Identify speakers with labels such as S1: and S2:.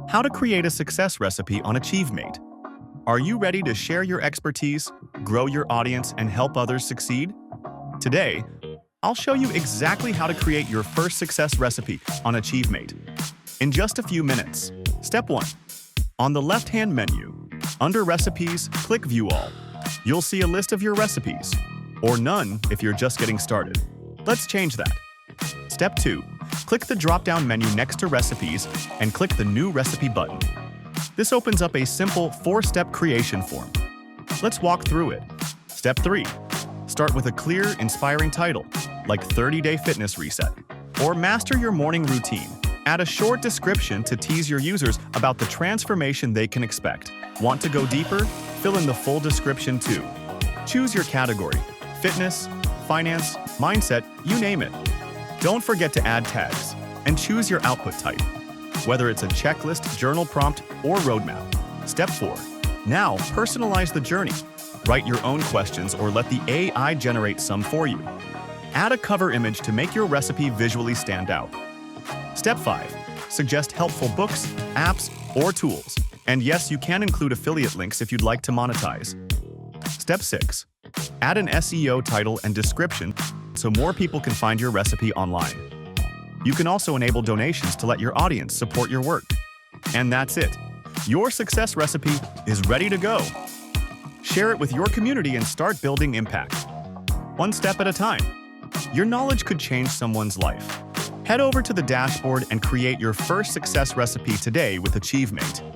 S1: How to create a success recipe on AchvMate. Are you ready to share your expertise, grow your audience, and help others succeed? Today, I'll show you exactly how to create your first success recipe on AchvMate. In just a few minutes. Step 1. On the left-hand menu, under Recipes, click View All. You'll see a list of your recipes, or none if you're just getting started. Let's change that. Step 2. Click the drop-down menu next to Recipes and click the New Recipe button. This opens up a simple 4-step creation form. Let's walk through it. Step 3. Start with a clear, inspiring title, like 30-Day Fitness Reset, or Master Your Morning Routine. Add a short description to tease your users about the transformation they can expect. Want to go deeper? Fill in the full description too. Choose your category: fitness, finance, mindset, you name it. Don't forget to add tags and choose your output type, whether it's a checklist, journal prompt, or roadmap. Step 4. Now, personalize the journey. Write your own questions or let the AI generate some for you. Add a cover image to make your recipe visually stand out. Step 5. Suggest helpful books, apps, or tools. And yes, you can include affiliate links if you'd like to monetize. Step 6. Add an SEO title and description so more people can find your recipe online. You can also enable donations to let your audience support your work. And that's it. Your success recipe is ready to go. Share it with your community and start building impact. One step at a time. Your knowledge could change someone's life. Head over to the dashboard and create your first success recipe today with AchvMate.